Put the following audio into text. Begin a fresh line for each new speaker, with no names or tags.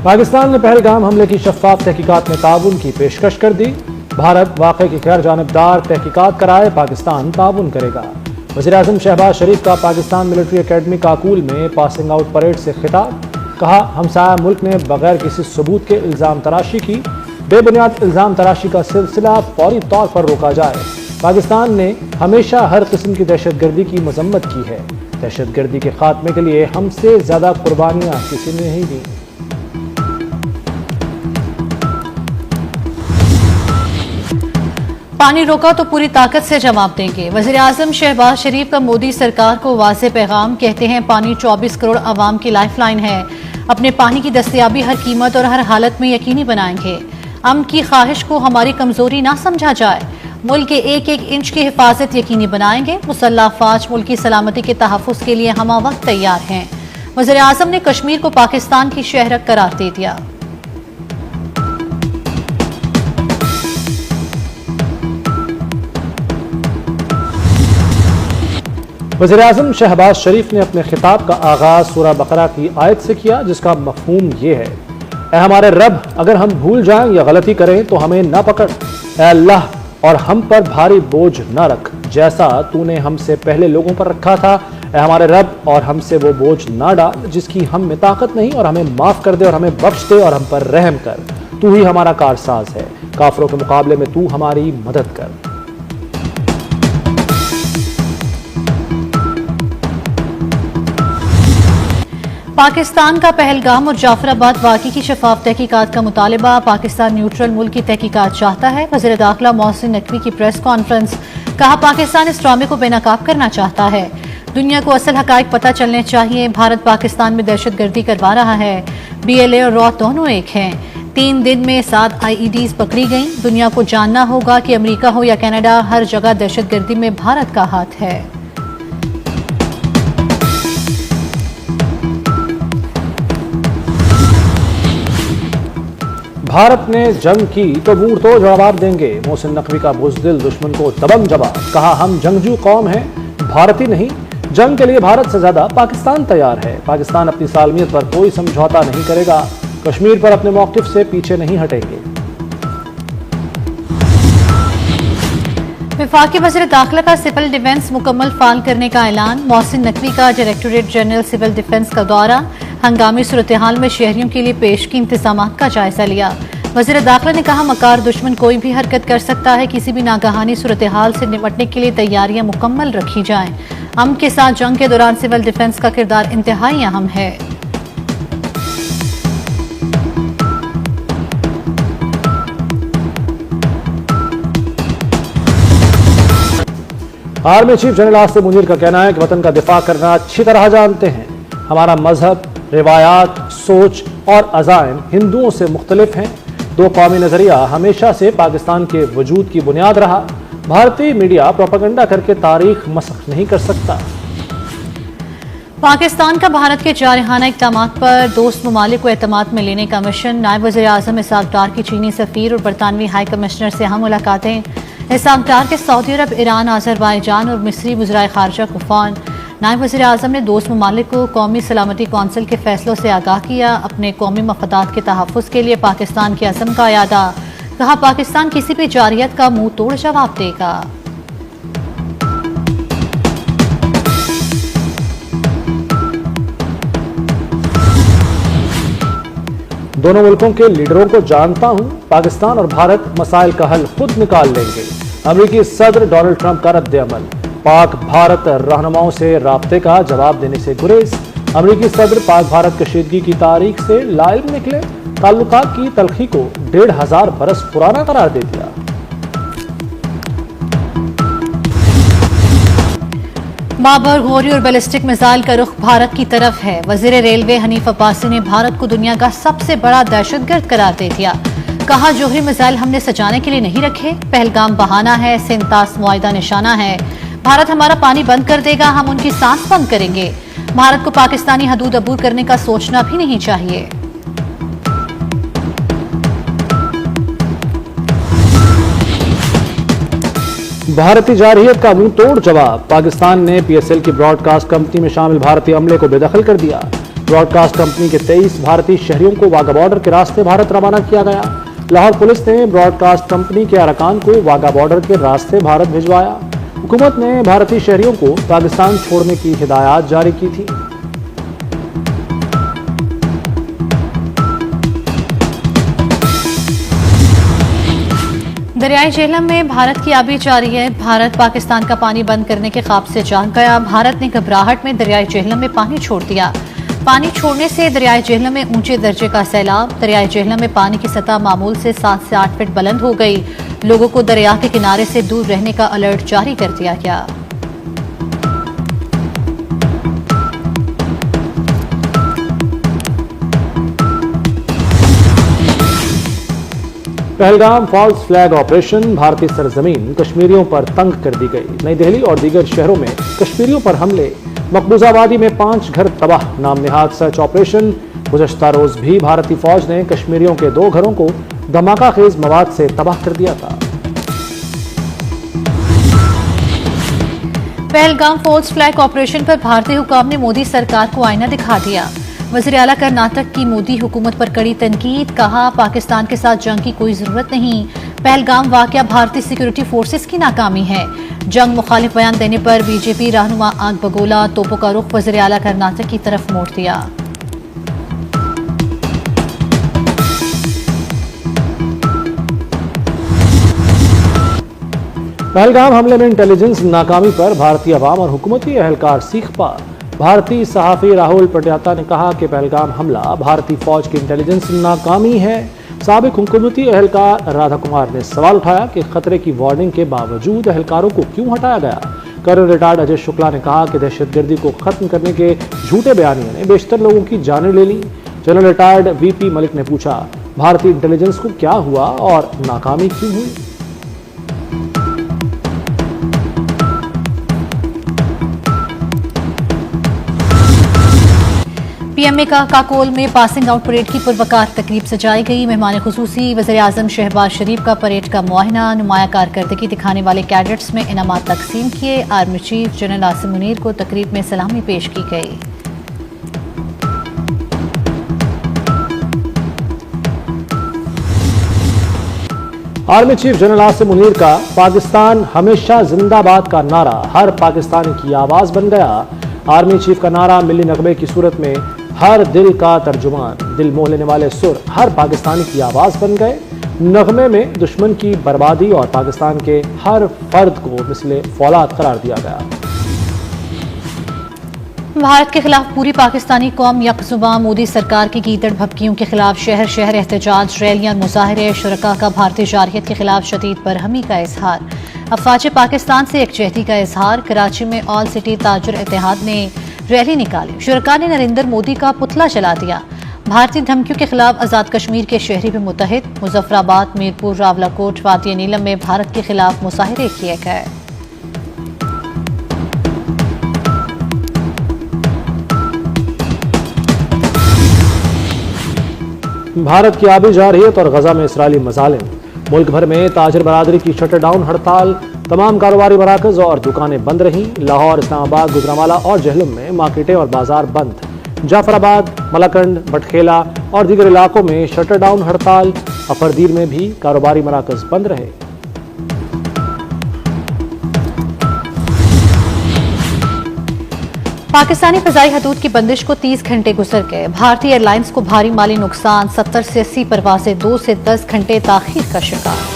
پاکستان نے پہلگام حملے کی شفاف تحقیقات میں تعاون کی پیشکش کر دی۔ بھارت واقعے کی غیر جانبدار تحقیقات کرائے، پاکستان تعاون کرے گا۔ وزیراعظم شہباز شریف کا پاکستان ملٹری اکیڈمی کاکول میں پاسنگ آؤٹ پریڈ سے خطاب۔ کہا، ہمسایہ ملک نے بغیر کسی ثبوت کے الزام تراشی کی، بے بنیاد الزام تراشی کا سلسلہ فوری طور پر روکا جائے۔ پاکستان نے ہمیشہ ہر قسم کی دہشت گردی کی مذمت کی ہے۔ دہشت گردی کے خاتمے کے لیے ہم سے زیادہ قربانیاں کسی نے نہیں دیں۔
پانی روکا تو پوری طاقت سے جواب دیں گے۔ وزیراعظم شہباز شریف کا مودی سرکار کو واضح پیغام۔ کہتے ہیں پانی 24 کروڑ عوام کی لائف لائن ہے، اپنے پانی کی دستیابی ہر قیمت اور ہر حالت میں یقینی بنائیں گے۔ امن کی خواہش کو ہماری کمزوری نہ سمجھا جائے، ملک کے ایک ایک انچ کی حفاظت یقینی بنائیں گے۔ مسلح افواج ملک کی سلامتی کے تحفظ کے لیے ہمہ وقت تیار ہیں۔ وزیراعظم نے کشمیر کو پاکستان کی شہرک قرار دے دیا۔
وزیراعظم شہباز شریف نے اپنے خطاب کا آغاز سورہ بقرہ کی آیت سے کیا، جس کا مفہوم یہ ہے: اے ہمارے رب، اگر ہم بھول جائیں یا غلطی کریں تو ہمیں نہ پکڑ۔ اے اللہ، اور ہم پر بھاری بوجھ نہ رکھ جیسا تو نے ہم سے پہلے لوگوں پر رکھا تھا۔ اے ہمارے رب، اور ہم سے وہ بوجھ نہ ڈال جس کی ہم میں طاقت نہیں، اور ہمیں معاف کر دے اور ہمیں بخش دے اور ہم پر رحم کر۔ تو ہی ہمارا کارساز ہے، کافروں کے مقابلے میں تو ہماری مدد کر۔
پاکستان کا پہلگام اور جعفر آباد واقعے کی شفاف تحقیقات کا مطالبہ۔ پاکستان نیوٹرل ملک کی تحقیقات چاہتا ہے۔ وزیر داخلہ محسن نقوی کی پریس کانفرنس۔ کہا، پاکستان اس ڈرامے کو بے نقاب کرنا چاہتا ہے۔ دنیا کو اصل حقائق پتہ چلنے چاہیے۔ بھارت پاکستان میں دہشت گردی کروا رہا ہے۔ BLA اور RAW دونوں ایک ہیں۔ 3 دن میں 7 IEDs پکڑی گئیں۔ دنیا کو جاننا ہوگا کہ امریکہ ہو یا کینیڈا، ہر جگہ دہشت گردی میں بھارت کا ہاتھ ہے۔
بھارت نے جنگ کی تو منہ توڑ جواب دیں گے، محسن نقوی کا بزدل دشمن کو دبنگ جواب۔ کہا، ہم جنگجو قوم ہیں، بھارتی نہیں۔ جنگ کے لیے بھارت سے زیادہ پاکستان تیار ہے۔ پاکستان اپنی سالمیت پر کوئی سمجھوتا نہیں کرے گا، کشمیر پر اپنے موقف سے پیچھے نہیں ہٹیں گے۔
وفاقی وزیر داخلہ کا سول ڈیفنس مکمل فعال کرنے کا اعلان۔ محسن نقوی کا ڈائریکٹوریٹ جنرل سول ڈیفنس کا دورہ۔ ہنگامی صورتحال میں شہریوں کے لیے پیش کی انتظامات کا جائزہ لیا۔ وزیر داخلہ نے کہا، مکار دشمن کوئی بھی حرکت کر سکتا ہے، کسی بھی ناگہانی صورتحال سے نمٹنے کے لیے تیاریاں مکمل رکھی جائیں۔ امن کے ساتھ جنگ کے دوران سول ڈیفنس کا کردار انتہائی اہم ہے۔
Army chief general Asif Munir کا کہنا ہے کہ وطن کا دفاع کرنا اچھی طرح جانتے ہیں۔ ہمارا مذہب، روایات، سوچ اور عزائم ہندوؤں سے مختلف ہیں۔ 2 قومی نظریہ ہمیشہ سے پاکستان کے وجود کی بنیاد رہا۔ بھارتی میڈیا پروپیگنڈا کر کے تاریخ مسخ نہیں کر سکتا۔
پاکستان کا بھارت کے جارحانہ اقدامات پر دوست ممالک کو اعتماد میں لینے کا مشن۔ نائب وزیر اعظم اسحاق ڈار کی چینی سفیر اور برطانوی ہائی کمشنر سے ہم ملاقاتیں۔ اسحاق ڈار کے سعودی عرب، ایران، آذربائیجان اور مصری وزرائے خارجہ کو فون۔ نائب وزیر اعظم نے دوست ممالک کو قومی سلامتی کونسل کے فیصلوں سے آگاہ کیا۔ اپنے قومی مفادات کے تحفظ کے لیے پاکستان کے عزم کا اعادہ۔ کہا، پاکستان کسی بھی جارحیت کا منہ توڑ جواب دے گا۔
دونوں ملکوں کے لیڈروں کو جانتا ہوں، پاکستان اور بھارت مسائل کا حل خود نکال لیں گے۔ امریکی صدر ڈونلڈ ٹرمپ کا رد عمل۔ پاک بھارت رہنماؤں سے رابطے کا جواب دینے سے گریز۔ امریکی صدر پاک بھارت کشیدگی کی تاریخ سے لا علم نکلے، تعلقات کی تلخی کو 1500 برس پرانا قرار دے دیا۔
بابر غوری اور بیلسٹک میزائل کا رخ بھارت کی طرف ہے۔ وزیر ریلوے حنیف عباسی نے بھارت کو دنیا کا سب سے بڑا دہشت گرد قرار دے دیا۔ کہا، جوہری میزائل ہم نے سجانے کے لیے نہیں رکھے، پہلگام بہانہ ہے، سینتاس معاہدہ نشانہ ہے۔ بھارت ہمارا پانی بند کر دے گا، ہم ان کی سانس بند کریں گے۔ بھارت کو پاکستانی حدود عبور کرنے کا سوچنا بھی نہیں چاہیے۔
بھارتی جارحیت کا منہ توڑ جواب۔ پاکستان نے PSL کی براڈ کاسٹ کمپنی میں شامل بھارتی عملے کو بے دخل کر دیا۔ براڈ کاسٹ کمپنی کے 23 بھارتی شہریوں کو واگا بارڈر کے راستے بھارت روانہ کیا گیا۔ لاہور پولیس نے براڈ کاسٹ کمپنی کے ارکان کو واگا بارڈر کے راستے بھارت بھجوایا۔ حکومت نے بھارتی شہریوں کو پاکستان چھوڑنے کی ہدایات جاری کی تھی۔
دریائے جہلم میں بھارت کی آبی جاری ہے۔ بھارت پاکستان کا پانی بند کرنے کے خواب سے جاگ گیا۔ بھارت نے گھبراہٹ میں دریائے جہلم میں پانی چھوڑ دیا۔ پانی چھوڑنے سے دریائے جہلم میں اونچے درجے کا سیلاب۔ دریائے جہلم میں پانی کی سطح معمول سے 7 سے 8 فٹ بلند ہو گئی۔ لوگوں کو دریا کے کنارے سے دور رہنے کا الرٹ جاری کر دیا گیا۔
پہلگام فالس فلیگ آپریشن، بھارتی سرزمین کشمیریوں پر تنگ کر دی گئی۔ نئی دہلی اور دیگر شہروں میں کشمیریوں پر حملے، مقبوضہ وادی میں 5 گھر تباہ، نام نہاد سرچ آپریشن۔ گزشتہ روز بھی بھارتی فوج نے کشمیریوں کے 2 گھروں کو دھماکہ خیز مواد سے تباہ کر دیا تھا۔
پہلگام فالس فلیگ آپریشن پر بھارتی حکام نے مودی سرکار کو آئینہ دکھا دیا۔ وزیر اعلیٰ کرناٹک کی مودی حکومت پر کڑی تنقید، کہا پاکستان کے ساتھ جنگ کی کوئی ضرورت نہیں۔ پہلگام واقعہ بھارتی سیکورٹی فورسز کی ناکامی ہے۔ جنگ مخالف بیان دینے پر بی جے پی رہنما آگ بگولا، توپوں کا رخ وزیر اعلیٰ کرناٹک کی طرف موڑ دیا۔
پہلگام حملے میں انٹیلیجنس ناکامی پر بھارتی عوام اور حکومتی اہلکار سیخ پا۔ بھارتی صحافی راہل پٹیاتا نے کہا کہ پہلگام حملہ بھارتی فوج کی انٹیلیجنس ناکامی ہے۔ سابق حکومتی اہلکار رادھا کمار نے سوال اٹھایا کہ خطرے کی وارننگ کے باوجود اہلکاروں کو کیوں ہٹایا گیا۔ کرنل ریٹائرڈ اجے شکلا نے کہا کہ دہشت گردی کو ختم کرنے کے جھوٹے بیانیوں نے بیشتر لوگوں کی جانیں لے لیں۔ جنرل ریٹائرڈ وی پی ملک نے پوچھا، بھارتی انٹیلیجنس کو کیا ہوا اور ناکامی کیوں ہوئی؟
پی ایم اے کا کاکول میں پاسنگ آؤٹ پریڈ کی پروقار تقریب سجائی گئی۔ مہمان خصوصی وزیر اعظم شہباز شریف کا پریڈ کا معائنہ، نمایاں کارکردگی دکھانے والے کیڈٹس میں انعامات تقسیم کیے۔ Army chief general Asim Munir کو تقریب میں سلامی پیش کی گئی۔
Army chief general Asim Munir کا پاکستان ہمیشہ زندہ باد کا نعرہ ہر پاکستانی کی آواز بن گیا۔ آرمی چیف کا نعرہ ملی نغمے کی صورت میں ہر دل کا ترجمان، دل موہ لینے والے سر ہر پاکستانی کی آواز بن گئے۔ نغمے میں دشمن کی بربادی اور پاکستان کے ہر فرد کو مثل فولاد قرار دیا گیا۔
بھارت کے خلاف پوری پاکستانی قوم یکزباں، مودی سرکار کی گیدڑ بھبکیوں کے خلاف شہر شہر احتجاج، ریلیاں، مظاہرے، شرکاء کا بھارتی جارحیت کے خلاف شدید برہمی کا اظہار، افواج پاکستان سے یکجہتی کا اظہار۔ کراچی میں آل سٹی تاجر اتحاد نے ریلی نکالی، شرکاء نے نریندر مودی کا پتلا جلا دیا۔ بھارتی دھمکیوں کے خلاف آزاد کشمیر کے شہری بھی متحد، مظفر آباد، میرپور، راولاکوٹ، وادی نیلم میں بھارت کے خلاف مظاہرے کیے گئے۔
بھارت کی آبی جارحیت اور غزہ میں اسرائیلی مظالم، ملک بھر میں تاجر برادری کی شٹر ڈاؤن ہڑتال، تمام کاروباری مراکز اور دکانیں بند رہیں۔ لاہور، اسلام آباد، گجرانوالہ اور جہلم میں مارکیٹیں اور بازار بند۔ جعفر آباد، ملاکنڈ، بٹخیلا اور دیگر علاقوں میں شٹر ڈاؤن ہڑتال۔ افردیر میں بھی کاروباری مراکز بند رہے۔
پاکستانی فضائی حدود کی بندش کو 30 گھنٹے گزر گئے۔ بھارتی ایئر لائنز کو بھاری مالی نقصان، 70 سے 80 پروازیں 2 سے 10 گھنٹے تاخیر کا شکار۔